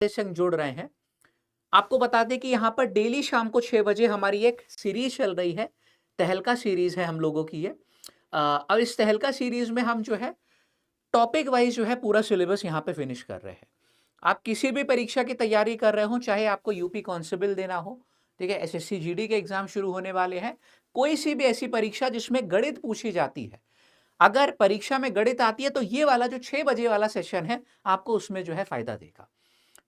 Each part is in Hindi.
संग जुड़ रहे हैं, आपको बता दें कि यहाँ पर डेली शाम को 6 बजे हमारी एक सीरीज चल रही है, तहलका सीरीज है हम लोगों की ये। अब इस तहलका सीरीज में हम जो है टॉपिक वाइज जो है पूरा सिलेबस यहाँ पे फिनिश कर रहे हैं। आप किसी भी परीक्षा की तैयारी कर रहे हो, चाहे आपको यूपी कांस्टेबल देना हो, ठीक है, एसएससी जीडी के एग्जाम शुरू होने वाले हैं, कोई सी भी ऐसी परीक्षा जिसमें गणित पूछी जाती है, अगर परीक्षा में गणित आती है तो ये वाला जो 6 बजे वाला सेशन है आपको उसमें जो है फायदा देगा।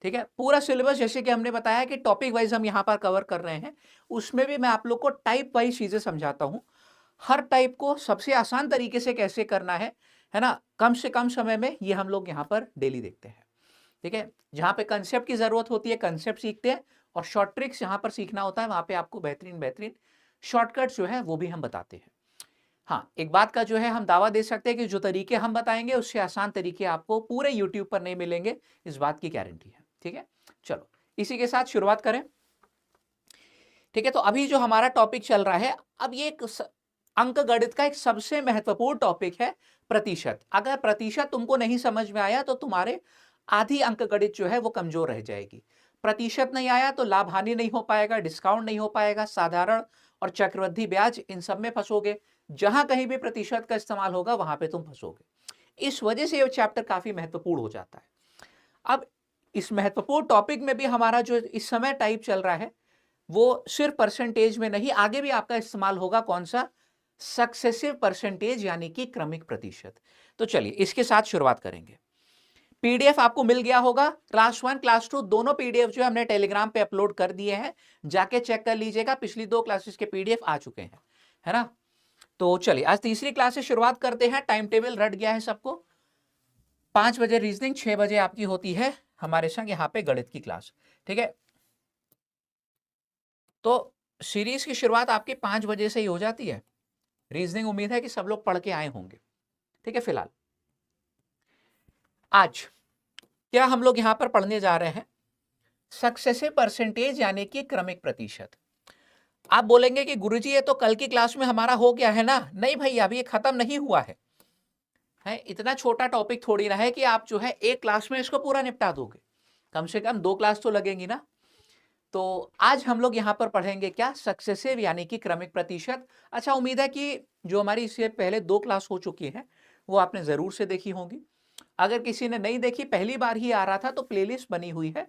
ठीक है, पूरा सिलेबस जैसे कि हमने बताया कि टॉपिक वाइज हम यहाँ पर कवर कर रहे हैं, उसमें भी मैं आप लोग को टाइप वाइज चीजें समझाता हूँ। हर टाइप को सबसे आसान तरीके से कैसे करना है ना, कम से कम समय में ये हम लोग यहाँ पर डेली देखते हैं। ठीक है, जहाँ पे कंसेप्ट की जरूरत होती है कंसेप्ट सीखते हैं, और शॉर्ट ट्रिक्स जहाँ पर सीखना होता है वहां पे आपको बेहतरीन बेहतरीन शॉर्टकट्स जो है वो भी हम बताते हैं। हाँ, एक बात का जो है हम दावा दे सकते हैं कि जो तरीके हम बताएंगे उससे आसान तरीके आपको पूरे यूट्यूब पर नहीं मिलेंगे, इस बात की गारंटी है। ठीक है, चलो इसी के साथ शुरुआत करें। ठीक है, तो अभी जो हमारा टॉपिक चल रहा है, अब ये एक अंक गणित का एक सबसे महत्वपूर्ण टॉपिक है प्रतिशत। अगर प्रतिशत तुमको नहीं समझ में आया तो तुम्हारे आधी अंक गणित जो है वो कमजोर रह जाएगी। प्रतिशत नहीं आया तो लाभ हानि नहीं हो पाएगा, डिस्काउंट नहीं हो पाएगा, साधारण और चक्रवृद्धि ब्याज इन सब में फंसोगे। जहां कहीं भी प्रतिशत का इस्तेमाल होगा वहां पे तुम फंसोगे। इस वजह से ये चैप्टर काफी महत्वपूर्ण हो जाता है। अब इस महत्वपूर्ण टॉपिक में भी हमारा जो इस समय टाइप चल रहा है वो सिर्फ परसेंटेज में नहीं, आगे भी आपका इस्तेमाल होगा कौन सा, सक्सेसिव परसेंटेज यानी कि क्रमिक प्रतिशत। तो चलिए इसके साथ शुरुआत करेंगे। पीडीएफ आपको मिल गया होगा, क्लास 1 क्लास 2 दोनों पीडीएफ जो हमने टेलीग्राम पे अपलोड कर दिए हैं, जाके चेक कर लीजिएगा, पिछली 2 क्लासेस के पीडीएफ आ चुके हैं, है ना। तो चलिए आज तीसरी क्लास से शुरुआत करते हैं। टाइम टेबल रट गया है सबको। 5 बजे रीजनिंग, 6 बजे आपकी होती है हमारे संग यहाँ पे गणित की क्लास। ठीक है, तो सीरीज की शुरुआत आपकी 5 बजे से ही हो जाती है। रीजनिंग उम्मीद है कि सब लोग पढ़ के आए होंगे। ठीक है, फिलहाल आज क्या हम लोग यहां पर पढ़ने जा रहे हैं, सक्सेसिव परसेंटेज यानी कि क्रमिक प्रतिशत। आप बोलेंगे कि गुरुजी ये तो कल की क्लास में हमारा हो गया है ना। नहीं भैया, अभी ये खत्म नहीं हुआ है। इतना छोटा टॉपिक थोड़ी ना है कि आप जो है एक क्लास में इसको पूरा निपटा दोगे, कम से कम 2 क्लास तो लगेंगी ना। तो आज हम लोग यहां पर पढ़ेंगे क्या, सक्सेसिव यानी कि क्रमिक प्रतिशत। अच्छा, उम्मीद है कि जो हमारी इससे पहले 2 क्लास हो चुकी है वो आपने जरूर से देखी होंगी। अगर किसी ने नहीं देखी, पहली बार ही आ रहा था, तो प्लेलिस्ट बनी हुई है।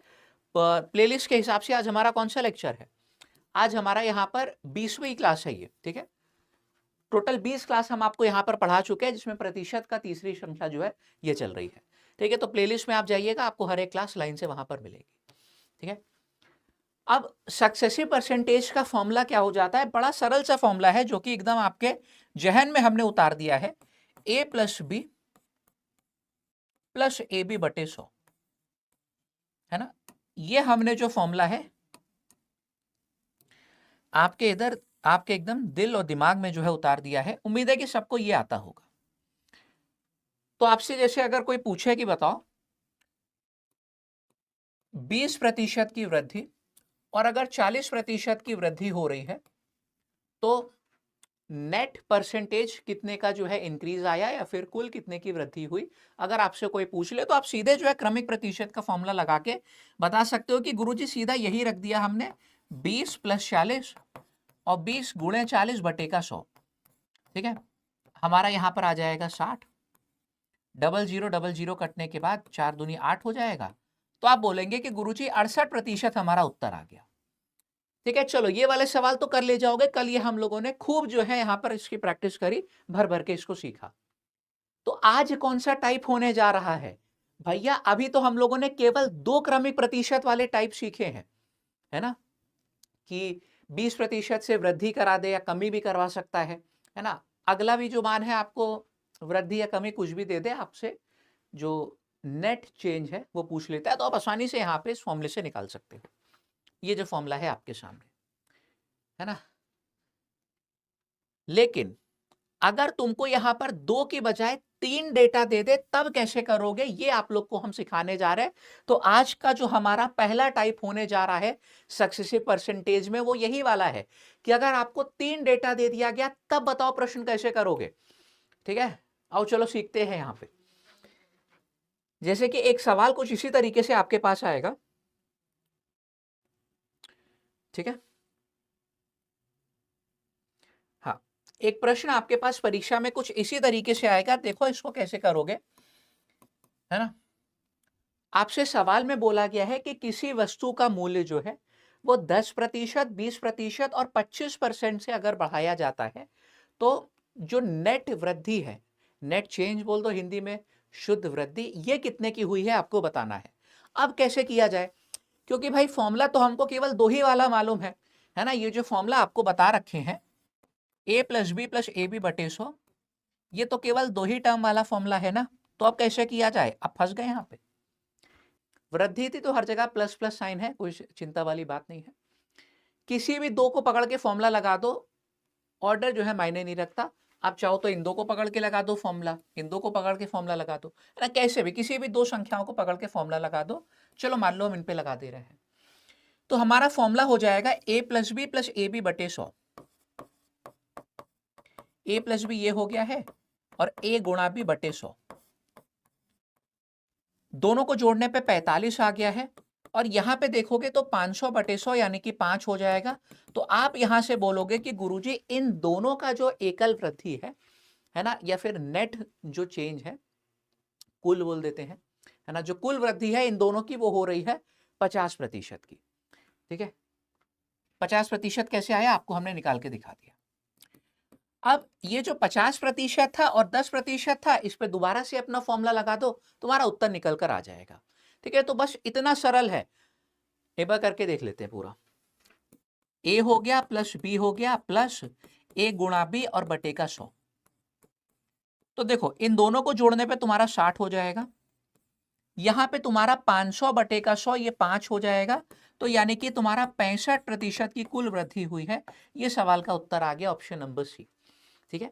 प्लेलिस्ट के हिसाब से आज हमारा कौन सा लेक्चर है, आज हमारा यहाँ पर 20वीं क्लास है ये। ठीक है, टोटल 20 क्लास हम आपको यहाँ पर पढ़ा चुके हैं, जिसमें प्रतिशत का तीसरी श्रृंखला जो है ये चल रही है। ठीक है, तो प्लेलिस्ट में आप जाइएगा, आपको हर एक क्लास लाइन से वहां पर मिलेगी। ठीक है, अब सक्सेसिव परसेंटेज का फॉर्मूला क्या हो जाता है, बड़ा सरल सा फॉर्मूला है जो कि एकदम आपके जहन में हमने उतार दिया है, a plus B plus A B बटे 100, है ना। ये हमने जो फॉर्मूला है आपके इधर, आपके एकदम दिल और दिमाग में जो है उतार दिया है। उम्मीद है कि सबको ये आता होगा। तो आपसे जैसे अगर कोई पूछे कि बताओ 20% की वृद्धि और अगर 40% की वृद्धि हो रही है तो नेट परसेंटेज कितने का जो है इंक्रीज आया या फिर कुल कितने की वृद्धि हुई, अगर आपसे कोई पूछ ले तो आप सीधे जो है क्रमिक प्रतिशत का फॉर्मूला लगा के बता सकते हो कि गुरुजी सीधा यही रख दिया हमने, 20 प्लस 40 और 20 गुणे 40 बटे का 100। ठीक है, हमारा यहां पर आ जाएगा 60, डबल जीरो कटने के बाद 4 दूनी 8 हो जाएगा। तो आप बोलेंगे कि गुरुजी 68% हमारा उत्तर आ गया। ठीक है, चलो ये वाले सवाल तो कर ले जाओगे, कल ये हम लोगों ने खूब जो है यहां पर इसकी प्रैक्टिस करी, भर भर के इसको सीखा। तो आज कौन सा टाइप होने जा रहा है भैया, अभी तो हम लोगों ने केवल 2 क्रमिक प्रतिशत वाले टाइप सीखे हैं, है ना, कि 20% से वृद्धि करा दे या कमी भी करवा सकता है ना। अगला भी जो मान है आपको वृद्धि या कमी कुछ भी दे दे, आपसे जो नेट चेंज है वो पूछ लेता है, तो आप आसानी से यहाँ पे इस फॉर्मूले से निकाल सकते हो। ये जो फॉर्मूला है आपके सामने, है ना। लेकिन अगर तुमको यहां पर 2 की बजाय 3 डेटा दे दे तब कैसे करोगे, ये आप लोग को हम सिखाने जा रहे हैं। तो आज का जो हमारा पहला टाइप होने जा रहा है सक्सेसिव परसेंटेज में, वो यही वाला है कि अगर आपको 3 डेटा दे दिया गया तब बताओ प्रश्न कैसे करोगे। ठीक है, आओ चलो सीखते हैं। यहां पे जैसे कि एक सवाल कुछ इसी तरीके से आपके पास आएगा ठीक है। हाँ, एक प्रश्न आपके पास परीक्षा में कुछ इसी तरीके से आएगा, देखो इसको कैसे करोगे, है ना। आपसे सवाल में बोला गया है कि किसी वस्तु का मूल्य जो है वो 10%, 20% और 25% से अगर बढ़ाया जाता है तो जो नेट वृद्धि है, नेट चेंज बोल दो हिंदी में, शुद्ध वृद्धि, ये कितने की हुई है आपको बताना है। अब कैसे किया जाए, क्योंकि भाई फॉर्मूला तो हमको केवल दो ही वाला मालूम है ना। ये जो फॉर्मूला आपको बता रखे हैं a plus B plus A B बटे 100, ये तो केवल दो ही टर्म वाला फॉर्मूला है ना। तो अब कैसे किया जाए, अब फंस गए यहाँ पे। वृद्धि थी तो हर जगह प्लस प्लस साइन है, कोई चिंता वाली बात नहीं है। किसी भी दो को पकड़ के फॉर्मूला लगा दो, ऑर्डर जो है मायने नहीं रखता। आप चाहो तो इन दो को पकड़ के लगा दो फॉर्मूला, इन दो को पकड़ के फॉर्मूला लगा दो, है ना। कैसे भी किसी भी दो संख्याओं को पकड़ के फॉर्मूला लगा दो। चलो मान लो हम इन पे लगा दे रहे हैं, तो हमारा फॉर्मूला हो जाएगा a plus B plus A B बटे 100। a प्लस बी ये हो गया है और a गुणा बी बटे 100, दोनों को जोड़ने पे 45 आ गया है। और यहां पे देखोगे तो 500 बटे 100 यानी कि 5 हो जाएगा। तो आप यहां से बोलोगे कि गुरुजी इन दोनों का जो एकल वृद्धि है ना, या फिर नेट जो चेंज है, कुल बोल देते हैं, है ना, जो कुल वृद्धि है इन दोनों की वो हो रही है 50% की। ठीक है, 50% कैसे आया आपको हमने निकाल के दिखा दिया। अब ये जो 50% था और 10% था, इस पे दोबारा से अपना फॉर्मूला लगा दो, तुम्हारा उत्तर निकल कर आ जाएगा। ठीक है, तो बस इतना सरल है। एक बार करके देख लेते हैं पूरा। a हो गया प्लस b हो गया प्लस a गुणा b और बटे का 100। तो देखो इन दोनों को जोड़ने पे तुम्हारा 60 हो जाएगा। यहां पे तुम्हारा 500 बटे का 100 ये 5 हो जाएगा। तो यानी कि तुम्हारा 65% की कुल वृद्धि हुई है। ये सवाल का उत्तर आ गया ऑप्शन नंबर सी। ठीक है,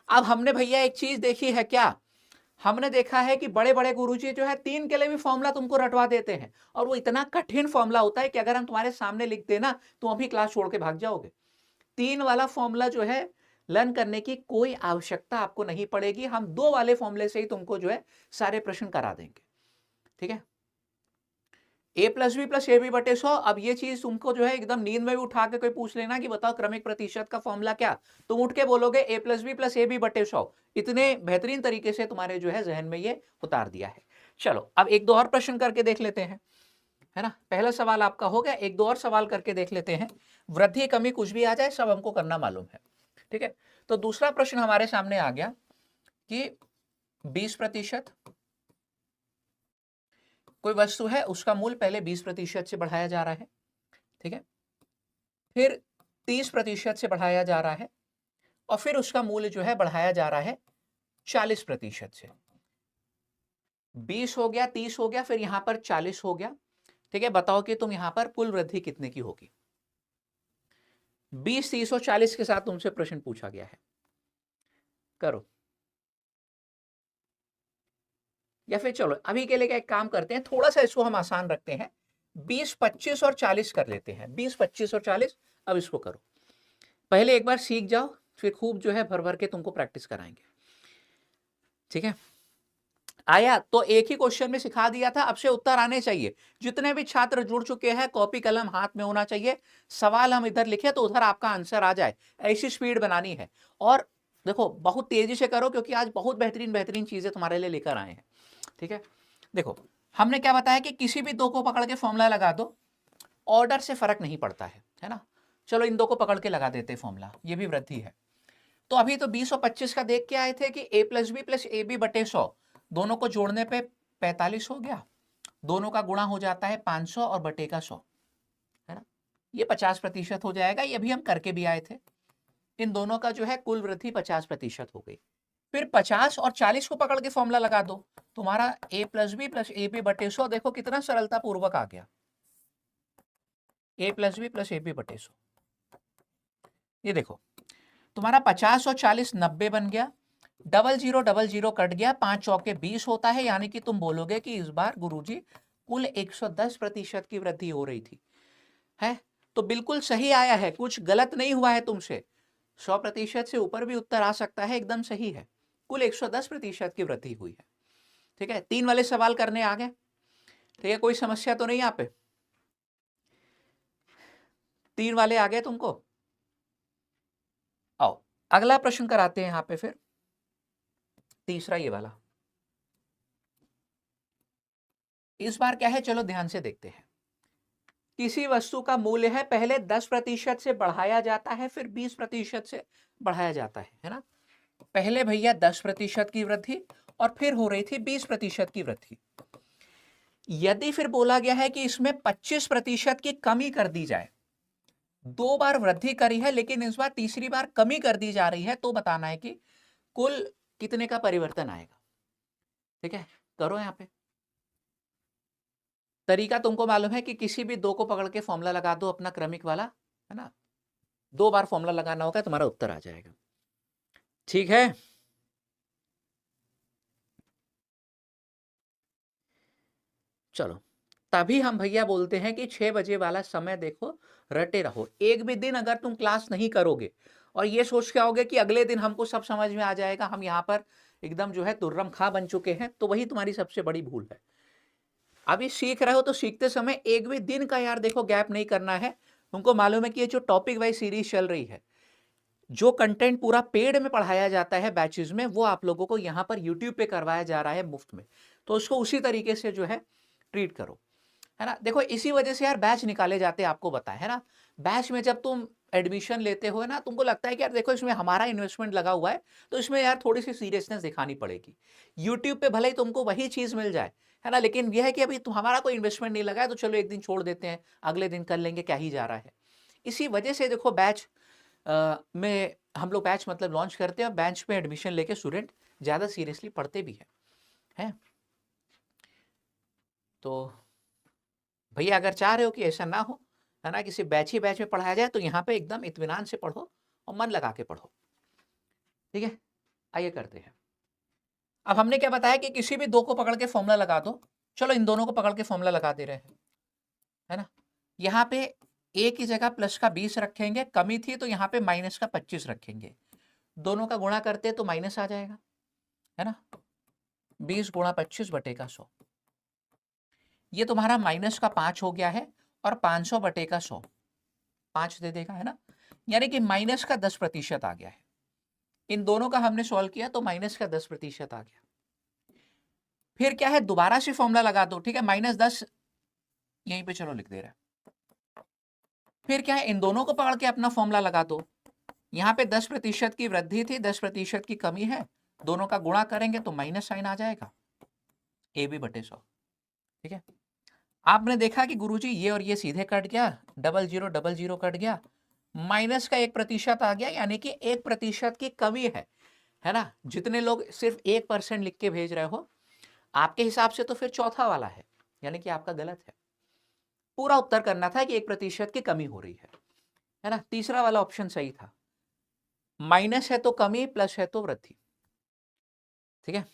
अब हमने भैया एक चीज देखी है क्या, हमने देखा है कि बड़े बड़े गुरुजी जो है 3 के लिए भी फॉर्मूला तुमको रटवा देते हैं, और वो इतना कठिन फॉर्मूला होता है कि अगर हम तुम्हारे सामने लिख देना तो अभी क्लास छोड़ के भाग जाओगे। 3 वाला फॉर्मूला जो है लर्न करने की कोई आवश्यकता आपको नहीं पड़ेगी, हम 2 वाले फॉर्मूले से ही तुमको जो है सारे प्रश्न करा देंगे। ठीक है, a plus B plus A B बटे 100। अब ये चीज तुमको जो है एकदम नींद में भी उठा के कोई पूछ लेना कि बताओ क्रमिक प्रतिशत का फॉर्मूला क्या, तुम उठ के बोलोगे a plus B plus A B बटे 100। इतने बेहतरीन तरीके से तुम्हारे जो है जहन में ये उतार दिया है। चलो अब एक दो और प्रश्न करके देख लेते हैं, है ना। पहला सवाल आपका हो गया, एक दो और सवाल करके देख लेते हैं। वृद्धि कमी कुछ भी आ जाए सब हमको करना मालूम है। ठीक है, तो दूसरा प्रश्न हमारे सामने आ गया कि 20%, कोई वस्तु है उसका मूल्य पहले 20% से बढ़ाया जा रहा है। ठीक है, फिर 30% से बढ़ाया जा रहा है और फिर उसका मूल्य जो है बढ़ाया जा रहा है 40% से। 20 हो गया, 30 हो गया, फिर यहां पर 40 हो गया। ठीक है, बताओ कि तुम यहां पर कुल वृद्धि कितने की होगी। 20, 30 और 40 के साथ तुमसे प्रश्न पूछा गया है, करो। या फिर चलो अभी के लिए एक काम करते हैं, थोड़ा सा इसको हम आसान रखते हैं, 20, 25 और 40 कर लेते हैं। 20, 25 और 40। अब इसको करो, पहले एक बार सीख जाओ, फिर खूब जो है भर भर के तुमको प्रैक्टिस कराएंगे। ठीक है, आया तो एक ही क्वेश्चन में सिखा दिया था, अब से उत्तर आने चाहिए। जितने भी छात्र जुड़ चुके हैं कॉपी कलम हाथ में होना चाहिए, सवाल हम इधर लिखे तो उधर आपका आंसर आ जाए, ऐसी स्पीड बनानी है। और देखो बहुत तेजी से करो क्योंकि आज बहुत बेहतरीन बेहतरीन चीजें तुम्हारे लिए लेकर आए हैं। ठीक है, देखो हमने क्या बताया कि किसी भी दो को पकड़ के फॉर्मूला लगा दो, ऑर्डर से फर्क नहीं पड़ता है ना। चलो इन दो को पकड़ के लगा देते फॉर्मूला, ये भी वृद्धि है। तो अभी तो 20 और 25 का देख के आए थे कि a plus B plus A B बटे 100, दोनों को जोड़ने पे 45 हो गया, दोनों का गुणा हो जाता है 500 और बटे का 100, है ना। ये 50% हो जाएगा, ये भी हम करके भी आए थे। इन दोनों का जो है कुल वृद्धि 50% हो गई। फिर 50 और 40 को पकड़ के फॉर्मूला लगा दो, तुम्हारा a plus B plus A B बटे 100, देखो कितना सरलता पूर्वक आ गया, a plus B plus A B बटे 100। ये देखो तुम्हारा 50 और 40 90 बन गया, डबल जीरो कट गया, 5 चौके 20 होता है, यानी कि तुम बोलोगे कि इस बार गुरुजी कुल 110% की वृद्धि हो रही थी, है। तो बिल्कुल सही आया है, कुछ गलत नहीं हुआ है तुमसे। 100% से ऊपर भी उत्तर आ सकता है, एकदम सही है, कुल 110% की वृद्धि हुई है। ठीक है, 3 वाले सवाल करने आ गए। ठीक है, कोई समस्या तो नहीं यहाँ पे। 3 वाले आ गए तुमको? आओ अगला प्रश्न कराते हैं यहां पे फिर, तीसरा ये वाला। इस बार क्या है, चलो ध्यान से देखते हैं। किसी वस्तु का मूल्य है, पहले 10% से बढ़ाया जाता है, फिर 20% से बढ़ाया जाता है ना। पहले भैया 10% की वृद्धि और फिर हो रही थी 20% की वृद्धि। यदि फिर बोला गया है कि इसमें 25% की कमी कर दी जाए, 2 बार वृद्धि करी है लेकिन इस बार तीसरी बार कमी कर दी जा रही है, तो बताना है कि कुल कितने का परिवर्तन आएगा। ठीक है, करो यहां पे। तरीका तुमको मालूम है कि किसी भी 2 को पकड़ के फॉर्मूला लगा दो अपना क्रमिक वाला, है ना। 2 बार फॉर्मूला लगाना होगा, तुम्हारा उत्तर आ जाएगा। ठीक है, चलो तभी हम भैया बोलते हैं कि 6 बजे वाला समय देखो, रटे रहो। एक भी दिन अगर तुम क्लास नहीं करोगे और ये सोच के आओगे कि अगले दिन हमको सब समझ में आ जाएगा, हम यहाँ पर एकदम जो है तुर्रम खा बन चुके हैं, तो वही तुम्हारी सबसे बड़ी भूल है। अभी सीख रहे हो तो सीखते समय एक भी दिन का यार देखो गैप नहीं करना है। तुमको मालूम है कि ये जो टॉपिक वाइज सीरीज चल रही है, जो कंटेंट पूरा पेड में पढ़ाया जाता है बैचेस में, वो आप लोगों को यहाँ पर यूट्यूब पे करवाया जा रहा है मुफ्त में, तो उसको उसी तरीके से जो है ट्रीट करो, है ना। देखो इसी वजह से यार बैच निकाले जाते हैं, आपको बताया है ना। बैच में जब तुम एडमिशन लेते हो ना, तुमको लगता है कि यार देखो इसमें हमारा इन्वेस्टमेंट लगा हुआ है, तो इसमें यार थोड़ी सी सीरियसनेस दिखानी पड़ेगी। यूट्यूब पे भले ही तुमको वही चीज मिल जाए, है ना, लेकिन यह है कि अभी तुम हमारा कोई इन्वेस्टमेंट नहीं लगा है, तो चलो एक दिन छोड़ देते हैं, अगले दिन कर लेंगे, क्या ही जा रहा है। इसी वजह से देखो बैच में हम लोग बैच मतलब लॉन्च करते हैं, बैच में एडमिशन लेके स्टूडेंट ज़्यादा सीरियसली पढ़ते भी हैं। तो भैया अगर चाह रहे हो कि ऐसा ना हो, है ना, किसी बैच ही बैच में पढ़ाया जाए, तो यहाँ पे एकदम इत्मीनान से पढ़ो और मन लगा के पढ़ो। ठीक है, आइए करते हैं। अब हमने क्या बताया कि किसी भी 2 को पकड़ के फॉर्मूला लगा दो। चलो इन दोनों को पकड़ के फॉर्मूला लगा दे रहे हैं, है ना। यहाँ पे a की जगह प्लस का 20 रखेंगे, कमी थी तो यहाँ पे माइनस का 25 रखेंगे, दोनों का गुणा करते तो माइनस आ जाएगा, है ना। 20 गुणा 25 बटे का 100, ये तुम्हारा माइनस का 5 हो गया है, और 500 बटे का 100 5 दे देगा, है ना। यानी कि माइनस का 10% आ गया है। इन दोनों का हमने सॉल्व किया तो माइनस का 10% आ गया। फिर क्या है, दोबारा से फॉर्मूला लगा दो। ठीक है, -10 यहीं पे चलो लिख दे रहा है। फिर क्या है, इन दोनों को पकड़ के अपना फॉर्मूला लगा दो। यहाँ पे 10% की वृद्धि थी, 10% की कमी है, दोनों का गुणा करेंगे तो माइनस साइन आ जाएगा, AB बटे 100। ठीक है, आपने देखा कि गुरुजी ये और ये सीधे कट गया, 0000 कट गया, माइनस का 1% आ गया, यानी कि 1% की कमी है ना। जितने लोग सिर्फ 1% लिख के भेज रहे हो, आपके हिसाब से तो फिर चौथा वाला है, यानी कि आपका गलत है। पूरा उत्तर करना था कि 1% की कमी हो रही है ना। तीसरा वाला ऑप्शन सही था, माइनस है तो कमी, प्लस है तो वृद्धि। ठीक है,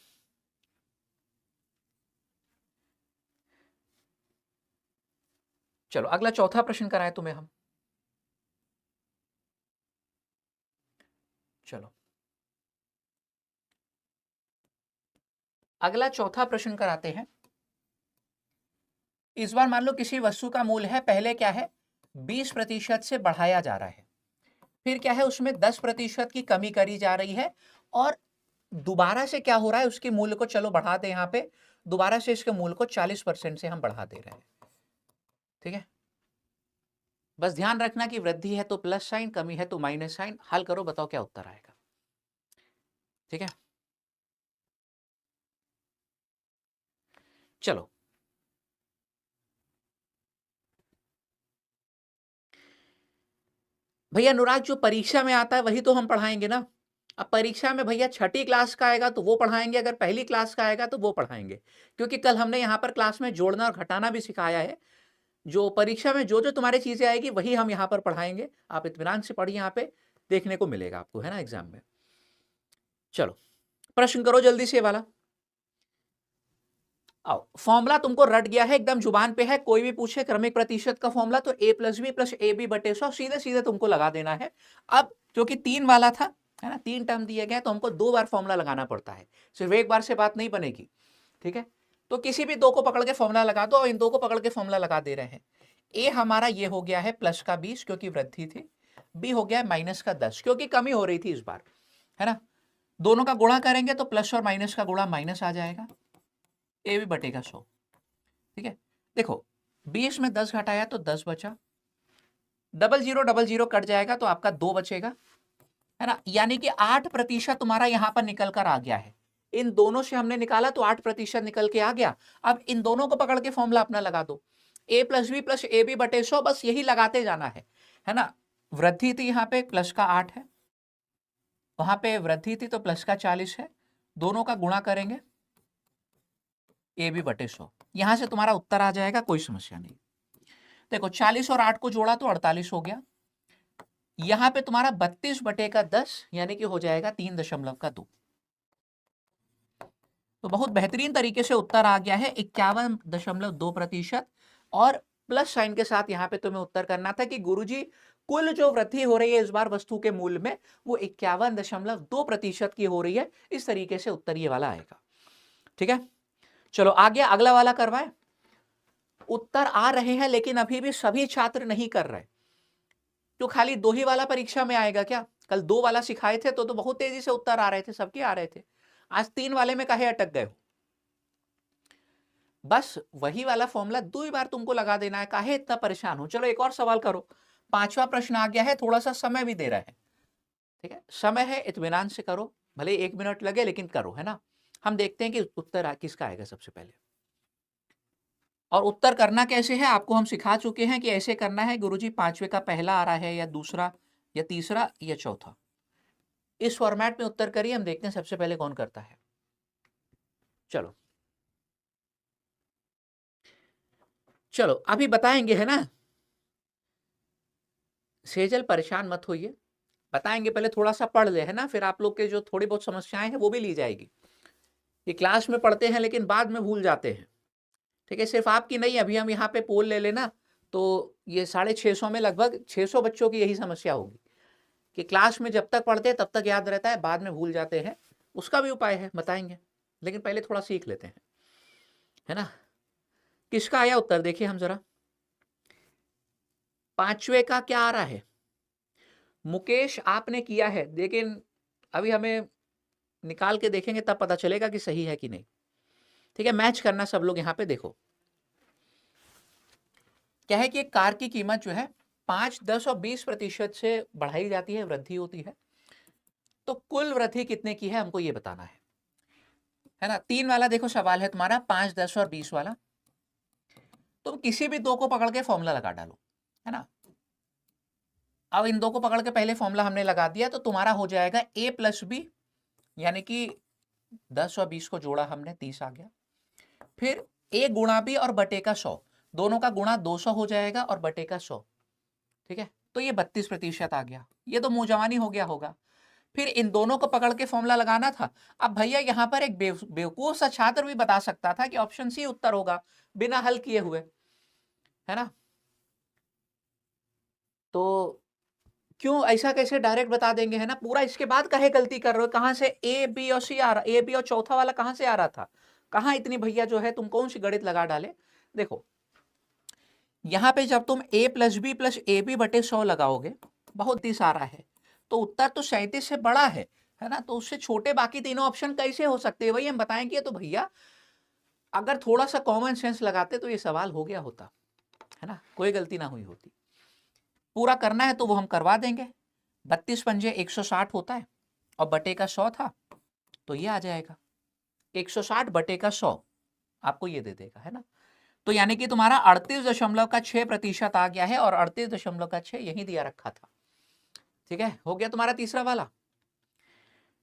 चलो अगला चौथा प्रश्न कराएं तुम्हें हम। चलो अगला चौथा प्रश्न कराते हैं। इस बार मान लो किसी वस्तु का मूल्य है, पहले क्या है 20% से बढ़ाया जा रहा है, फिर क्या है उसमें 10% की कमी करी जा रही है, और दोबारा से क्या हो रहा है, उसके मूल्य को चलो बढ़ा दे, यहाँ पे दोबारा से इसके मूल्य को 40% से हम बढ़ा दे रहे हैं। ठीक है, बस ध्यान रखना कि वृद्धि है तो प्लस साइन, कमी है तो माइनस साइन। हल करो, बताओ क्या उत्तर आएगा। ठीक है, चलो भैया अनुराग, जो परीक्षा में आता है वही तो हम पढ़ाएंगे ना। अब परीक्षा में भैया छठी क्लास का आएगा तो वो पढ़ाएंगे, अगर पहली क्लास का आएगा तो वो पढ़ाएंगे, क्योंकि कल हमने यहाँ पर क्लास में जोड़ना और घटाना भी सिखाया है। जो परीक्षा में जो जो तुम्हारी चीजें आएगी वही हम यहाँ पर पढ़ाएंगे। आप इत्मीनान से पढ़िए, यहाँ पे देखने को मिलेगा आपको, है ना, एग्जाम में। चलो प्रश्न करो जल्दी से वाला। आओ, फॉर्मूला तुमको रट गया है, एकदम जुबान पे है। कोई भी पूछे क्रमिक प्रतिशत का फॉर्मूला तो a + b + ab बटे 100 सीधे सीधे तुमको लगा देना है। अब क्योंकि 3 वाला था, है ना, 3 टर्म दिए गए, तो हमको 2 बार फॉर्मूला लगाना पड़ता है, सिर्फ एक बार से बात नहीं बनेगी। ठीक है, तो किसी भी 2 को पकड़ के फॉर्मूला लगा दो, और इन 2 को पकड़ के फॉर्मूला लगा दे रहे हैं। ए हमारा ये हो गया है प्लस का 20 क्योंकि वृद्धि थी, बी हो गया है माइनस का 10 क्योंकि कमी हो रही थी इस बार, है ना। दोनों का गुणा करेंगे तो प्लस और माइनस का गुणा माइनस आ जाएगा, ए भी बटेगा 100। ठीक है, देखो 20 में 10 घटाया तो 10 बचा, 0000 कट जाएगा तो आपका 2 बचेगा, है ना। यानी कि 8% तुम्हारा यहां पर निकल कर आ गया है। इन दोनों से हमने निकाला तो 8% निकल के आ गया। अब इन दोनों को पकड़ के फॉर्मूला अपना लगा दो, a plus B plus A B बटे 100, बस यही लगाते जाना है ना। वृद्धि थी यहाँ पे प्लस का 8 है, वहां पे वृद्धि थी तो प्लस का 40 है, दोनों का गुणा करेंगे ए बी बटे 100, यहां से तुम्हारा उत्तर आ जाएगा, कोई समस्या नहीं। देखो 40 और 8 को जोड़ा तो 48 हो गया, यहां पे तुम्हारा 32 बटे का 10 यानी कि हो जाएगा 3.2। तो बहुत बेहतरीन तरीके से उत्तर आ गया है 51.2%। और प्लस साइन के साथ यहां पे तुम्हें उत्तर करना था कि गुरुजी कुल जो वृद्धि हो रही है इस बार वस्तु के मूल्य में वो 51.2% की हो रही है। इस तरीके से उत्तर ये वाला आएगा। ठीक है, चलो आगे अगला वाला करवाए। उत्तर आ रहे हैं लेकिन अभी भी सभी छात्र नहीं कर रहे, तो खाली 2 ही वाला परीक्षा में आएगा क्या? कल 2 वाला सिखाए थे तो बहुत तेजी से उत्तर आ रहे थे, सबके आ रहे थे। आज 3 वाले में काहे अटक गए हो? बस वही वाला फॉर्मूला 2 बार तुमको लगा देना है, काहे इतना परेशान हो? चलो एक और सवाल करो। 5वां प्रश्न आ गया है, थोड़ा सा समय भी दे रहा है। ठीक है, समय है, इत्मीनान से करो, भले 1 मिनट लगे लेकिन करो, है ना। हम देखते हैं कि उत्तर किसका आएगा सबसे पहले। और उत्तर करना कैसे है आपको हम सिखा चुके हैं कि ऐसे करना है। गुरुजी 5वें का पहला आ रहा है या दूसरा या तीसरा या चौथा, इस फॉर्मेट में उत्तर करिए। हम देखते हैं सबसे पहले कौन करता है। चलो चलो अभी बताएंगे, है ना। सेजल परेशान मत होइए, बताएंगे, पहले थोड़ा सा पढ़ ले, है ना, फिर आप लोग के जो थोड़ी बहुत समस्याएं हैं वो भी ली जाएगी। ये क्लास में पढ़ते हैं लेकिन बाद में भूल जाते हैं। ठीक है, सिर्फ आपकी नहीं, अभी हम यहाँ पे पोल ले लेना तो ये 650 में लगभग 600 बच्चों की यही समस्या होगी कि क्लास में जब तक पढ़ते हैं तब तक याद रहता है, बाद में भूल जाते हैं। उसका भी उपाय है, बताएंगे, लेकिन पहले थोड़ा सीख लेते हैं, है ना। किसका आया उत्तर देखिए हम जरा। 5वें का क्या आ रहा है? मुकेश आपने किया है, लेकिन अभी हमें निकाल के देखेंगे तब पता चलेगा कि सही है कि नहीं। ठीक है, मैच करना सब लोग। यहां पे देखो क्या है कि एक कार की कीमत जो है 5, 10 और 20% से बढ़ाई जाती है, वृद्धि होती है। तो कुल वृद्धि कितने की है हमको ये बताना है ना। 3 वाला देखो सवाल है तुम्हारा, 5, 10 और 20 वाला। तुम किसी भी 2 को पकड़ के फॉर्मूला लगा डालो, है ना। अब इन 2 को पकड़ के पहले फॉर्मूला हमने लगा दिया तो तुम्हारा हो जाएगा a प्लस बी, यानी कि 10 और 20 को जोड़ा हमने 30 आ गया। फिर a गुणा बी और बटे का 100, दोनों का गुणा 200 हो जाएगा और बटे का 100। ठीक है, तो ये 32% आ गया। ये तो मुंह जवानी हो गया होगा। फिर इन दोनों को पकड़ के फॉर्मूला लगाना था। अब भैया यहां पर एक बेवकूफ सा छात्र भी बता सकता था कि ऑप्शन सी उत्तर होगा बिना हल किए हुए, है ना। तो क्यों ऐसा कैसे डायरेक्ट बता देंगे, है ना। पूरा इसके बाद काहे गलती कर रहे हो? कहां से ए बी और सी आ रहा, ए बी और चौथा वाला कहां से आ रहा था? कहां इतनी भैया जो है तुम कौन सी गणित लगा डाले? देखो यहां पे जब तुम a plus B plus A B बटे 100 लगाओगे, बहुत ही सारा है, तो उत्तर तो 37 से बड़ा है ना। तो उससे छोटे बाकी तीनों ऑप्शन कैसे हो सकते हैं? वही हम बताएंगे। तो भैया अगर थोड़ा सा कॉमन सेंस लगाते तो ये सवाल हो गया होता, है ना, कोई गलती ना हुई होती। पूरा करना है तो वो हम करवा देंगे। 32 पंजे 160 होता है और बटे का 100 था, तो ये आ जाएगा 160 बटे का 100 आपको ये दे देगा, है ना। तो यानी कि तुम्हारा 38.6% आ गया है और 38.6 यही दिया रखा था। ठीक है, हो गया तुम्हारा तीसरा वाला।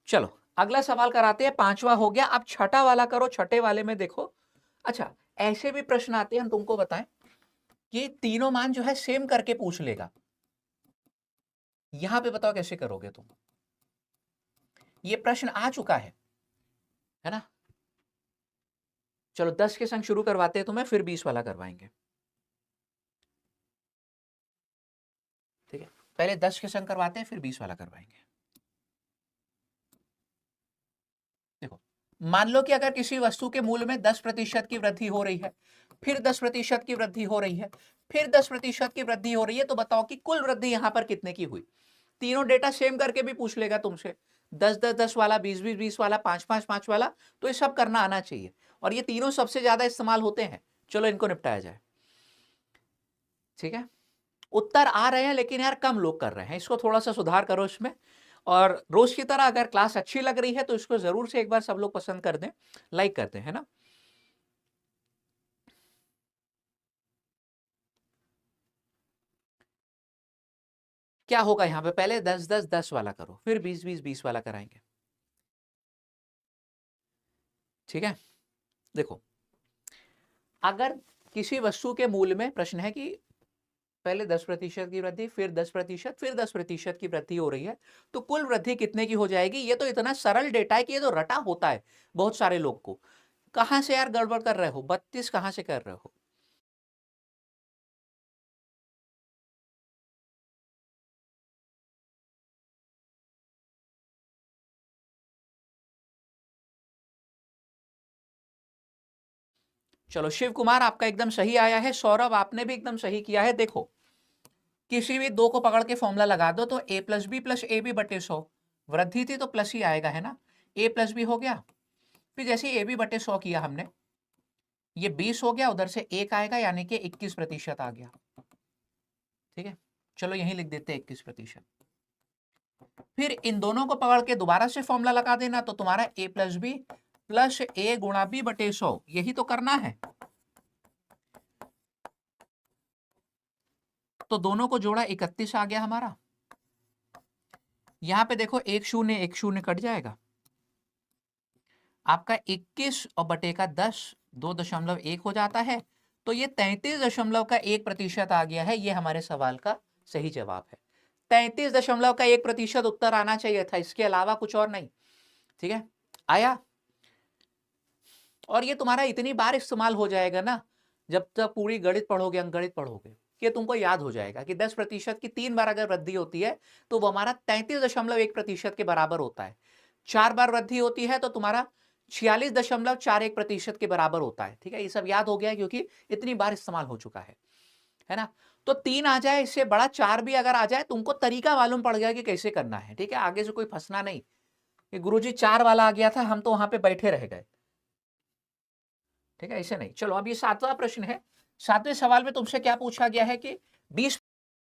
चलो अगला सवाल कराते हैं, 5वां हो गया। अब छठा वाला करो। छठे वाले में देखो, अच्छा ऐसे भी प्रश्न आते हैं, हम तुमको बताएं कि तीनों मान जो है सेम करके पूछ लेगा। यहां पे बताओ कैसे करोगे तुम? ये प्रश्न आ चुका है ना। चलो 10 के संग शुरू करवाते हैं तुम्हें, फिर 20 वाला करवाएंगे। ठीक है, पहले 10 के संग करवाते हैं फिर 20 वाला करवाएंगे। देखो मान लो कि अगर किसी वस्तु के मूल्य में 10% की वृद्धि हो रही है, फिर 10% की वृद्धि हो रही है, फिर 10% की वृद्धि हो रही है, तो बताओ कि कुल वृद्धि यहां पर कितने की हुई। तीनों डेटा सेम करके भी पूछ लेगा तुमसे, 10-10-10 वाला, 20-20-20 वाला, 5-5-5 वाला, तो ये सब करना आना चाहिए। और ये तीनों सबसे ज्यादा इस्तेमाल होते हैं। चलो इनको निपटाया जाए। ठीक है, उत्तर आ रहे हैं लेकिन यार कम लोग कर रहे हैं, इसको थोड़ा सा सुधार करो इसमें। और रोज की तरह अगर क्लास अच्छी लग रही है तो इसको जरूर से एक बार सब लोग पसंद कर दें, लाइक कर दें, है ना। क्या होगा यहां पे, पहले 10-10-10 वाला करो, फिर 20-20-20 वाला कराएंगे। ठीक है, देखो, अगर किसी वस्तु के मूल्य में प्रश्न है कि पहले 10% की वृद्धि, फिर 10%, फिर 10% की वृद्धि हो रही है, तो कुल वृद्धि कितने की हो जाएगी। ये तो इतना सरल डेटा है कि ये तो रटा होता है बहुत सारे लोग को। कहां से यार गड़बड़ कर रहे हो, 32 कहां से कर रहे हो। चलो शिव कुमार आपका एकदम सही आया है, सौरभ आपने भी एकदम सही किया है। देखो, किसी भी दो को पकड़ के फॉर्मूला लगा दो, तो a plus B plus A B बटे 100, वृद्धि थी तो प्लस ही आएगा, है ना। a प्लस बी हो गया, फिर जैसे ए बी बटे 100 किया हमने, ये 20 हो गया, उधर से 1 आएगा, यानी कि 21% आ गया। ठीक है, चलो यही लिख देते हैं 21%। फिर इन दोनों को पकड़ के दोबारा से फॉर्मूला लगा देना, तो तुम्हारा a प्लस बी प्लस ए गुणा बी बटे 100, यही तो करना है। तो दोनों को जोड़ा 31 आ गया हमारा। यहां पे देखो, एक शून्य कट जाएगा, आपका 21 और बटे का 10, 2.1 हो जाता है। तो ये 33.1% आ गया है। ये हमारे सवाल का सही जवाब है। 33.1% उत्तर आना चाहिए था, इसके अलावा कुछ और नहीं। ठीक है, आया। और ये तुम्हारा इतनी बार इस्तेमाल हो जाएगा ना, जब तक पूरी गणित पढ़ोगे, अंकगणित पढ़ोगे, कि तुमको याद हो जाएगा कि 10% की 3 बार अगर वृद्धि होती है तो वो हमारा 33.1% के बराबर होता है। 4 बार वृद्धि होती है तो तुम्हारा 46.41% के बराबर होता है। ठीक है, ये सब याद हो गया है क्योंकि इतनी बार इस्तेमाल हो चुका है ना। तो 3 आ जाए, इससे बड़ा 4 भी अगर आ जाए, तुमको तरीका मालूम पड़ गया कि कैसे करना है। ठीक है, आगे से कोई फंसना नहीं कि गुरुजी 4 वाला आ गया था, हम तो वहां पे बैठे रह गए। ठीक है, ऐसे नहीं। चलो अब ये 7वां प्रश्न है। 7वें सवाल में तुमसे क्या पूछा गया है कि 20